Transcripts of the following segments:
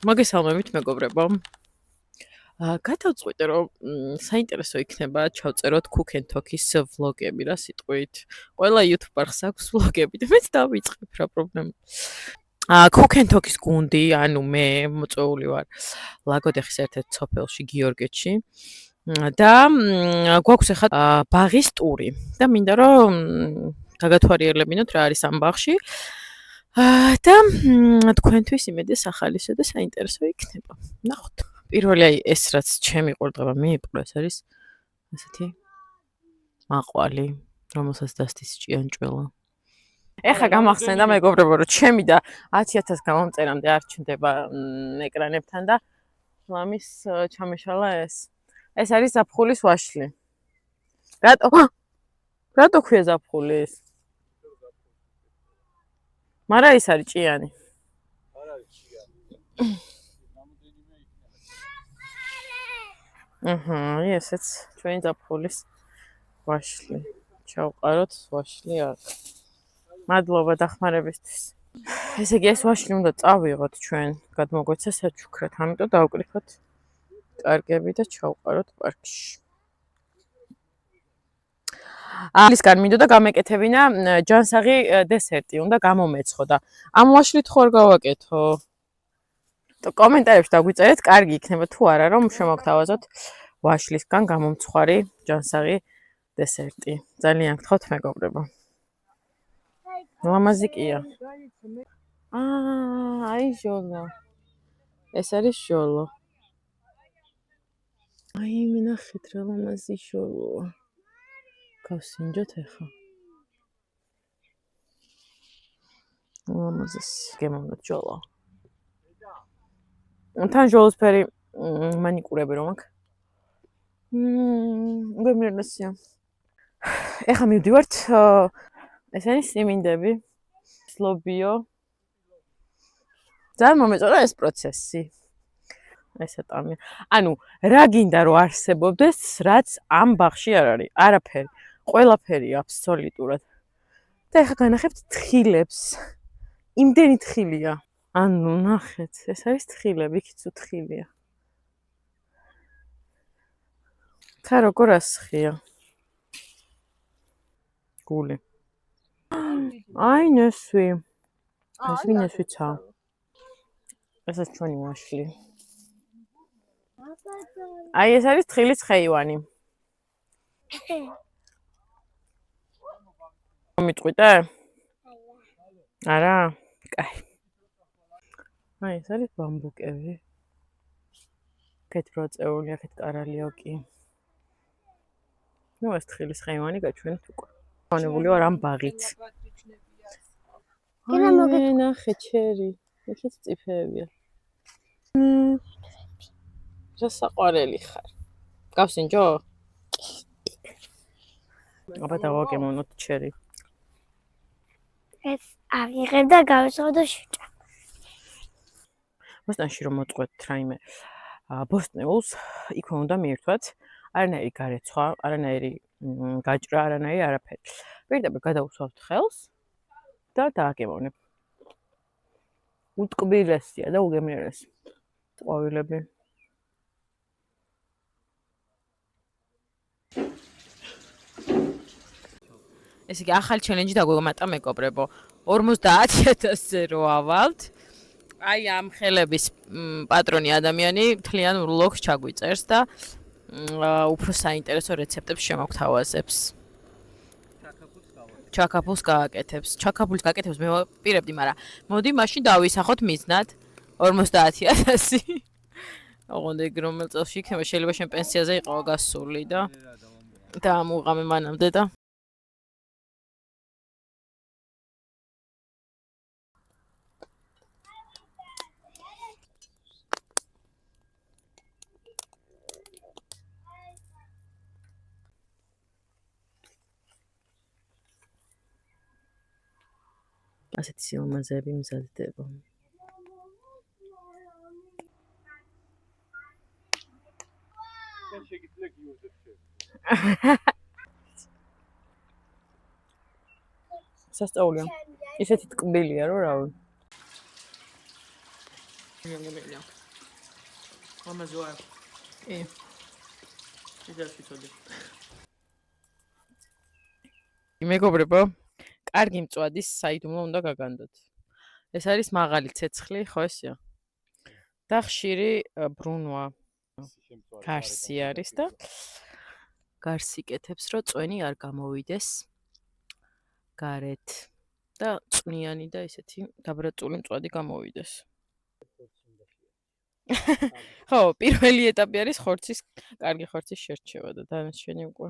მოგესალმებით მეგობრებო. გადავწყვიტე რომ საინტერესო იქნება ჩავწეროთ Cook and Talk-ის ვლოგები რა სიტყვით. ყველა YouTuber-ს აქვს ვლოგები და მეც დავიწყებ რა პრობლემა. Cook and Talk-ის გუნდი, ანუ მე მოწვეული ვარ ლაგოდეხის ერთ-ერთ სოფელში გიორგეთში და გვაქვს ახლა ბაღის ტური და მინდა რომ გაგათვალიერებინოთ რა არის ამ ბაღში. და თქვენთვის იმედი ახალისო და საინტერესო იქნება. ნახოთ. პირველი ეს რაც ჩემი ყურადღება მიიპყრო, ეს არის ასეთი მაყვალი, რომელსაც დასდის ჭიანჭველა. ეხლა გამახსენდა მეგობრებო, რომ ჩემი და 10000 გამომწერამდე არ ჩნდება ეკრანებთან და ლამის ჩამეშალა ეს. ეს არის ზაფხულის ვაშლი. რატო ქვია ზაფხული ეს? მარა ის არის ჭიანი. არ არის ჭიანი. ესეც ჩვენი ზაფხულის ვაშლი. ჩავყაროთ ვაშლი აქ. მადლობა დახმარებისთვის. ესე იგი ეს ვაშლი უნდა წავიღოთ ჩვენ, გადმოგვეცა საჩუქრად, ამიტომ დავკრიფოთ კარგები და ჩავყაროთ პარკში. ალისგან მინდოდა გამეკეთებინა ჯანსაღი დესერტი, უნდა გამომეცხო და ამ ვაშლით ხო არ გავაკეთო? კომენტარებში დაგვიწერეთ, კარგი იქნება თუ არა, რომ შემოგთავაზოთ ვაშლისგან გამომცხვარი ჯანსაღი დესერტი. ძალიან გთხოვთ მეგობრებო. ლამაზი კია. აი ჟოლო. ეს არის ჟოლო. აი მინახეთ რა ლამაზი ჟოლოა. გავსინჯოთ ახლა. ლამაზის გემოვნოთ ჟოლო. თან ჟოლოს ფერი მანიკურები რომ აქვს. გემრიელია. ეხლა მივდივართ ეს არის სიმინდები. სლობიო. ძალიან მომეწონა ეს პროცესი. ესე ტამი. ანუ რა გინდა რომ არსებობდეს, რაც ამ ბაღში არ არის? არაფერი. ყველაფერი აბსოლუტურად. და ეხლა განახებთ თხილებს. იმდენი თხილია. ანუ ნახეთ, ეს არის თხილები, იქიცო თხილია. თა როგორ ასხია? გული. აი ნესვი. ეს ვინესვიცა? ესაც ჩვენი ვაშლი. აი ეს არის თხილის ხეივანი. მომიტყვიტე? არა? კაი. აი ეს არის ბამბუკები. აქეთ როწეული, აქეთ კარალიო კი. ნუ ეს თხილის ხეივანი გაჩვენეთ უკვე. განებული ვარ ამ ბაღით. ნახე ჩერი. იქით წიფეებია. სასაყვარელი ხარ. გავსინჯო? აბა დავაგემოვნოთ ჩერი. ეს ავიღებ და გავისხო და შუჭა. მოსტანში რომ მოწყვეთ რაიმე ბოსტნეულს, იქვე უნდა მიირთვათ, არანაირი გარეცხვა, არანაირი გაჭრა, არანაირი არაფერი. პირდაპირ გადავუსვავთ ხელს და დააგემოვნებ. უტკბილესია და უგემრიელესი. ყვავილები. ესე იგი ახალი ჩელენჯი დაგვემატა მეგობრებო. 50000-ზე რო ავალთ. აი ამ ხელების პატრონი ადამიანი მთლიან ვლოგს ჩაგვიწერს და უფრო საინტერესო რეცეპტებს შემოგთავაზებს. ჩაკაფულს გააკეთებს. ჩაკაფულს გააკეთებს მე ვაპირებდი, მაგრამ მოდი მაშინ დავისახოთ მიზნად 50000. ოღონდ ეგ რომელ წელში იქნება, შეიძლება შენ პენსიაზე იყავა გასული და ამუღამე მანამდე და ასეთი სილამაზეები მზადდება. სასწაულია. ისეთი ტკბილია რომ რავი. მეგობრებო. ამაზოა. ისეთი ცოდი. მეგობრებო, კარგი მწვადის საიდუმლო უნდა გაგანდოთ. ეს არის მაღალი ცეცხლი, ხო ესეა? და ხშირი ბრუნვა. გარსი არის და გარსი კეთებს, რომ წვენი არ გამოვიდეს გარეთ და წვნიანი და ესეთი დაბრაწული მწვადი გამოვიდეს. ხო, პირველი ეტაპი არის ხორცის, კარგი ხორცის შერჩევა და დანარჩენი უკვე.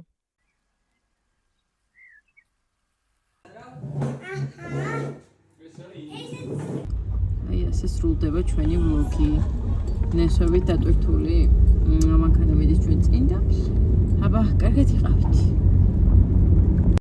აი ასე სრულდება ჩვენი ვლოგი. ნესვებით დატვირთული მანქანა მიდის ჩვენ წინ და აბა, კარგად იყავით.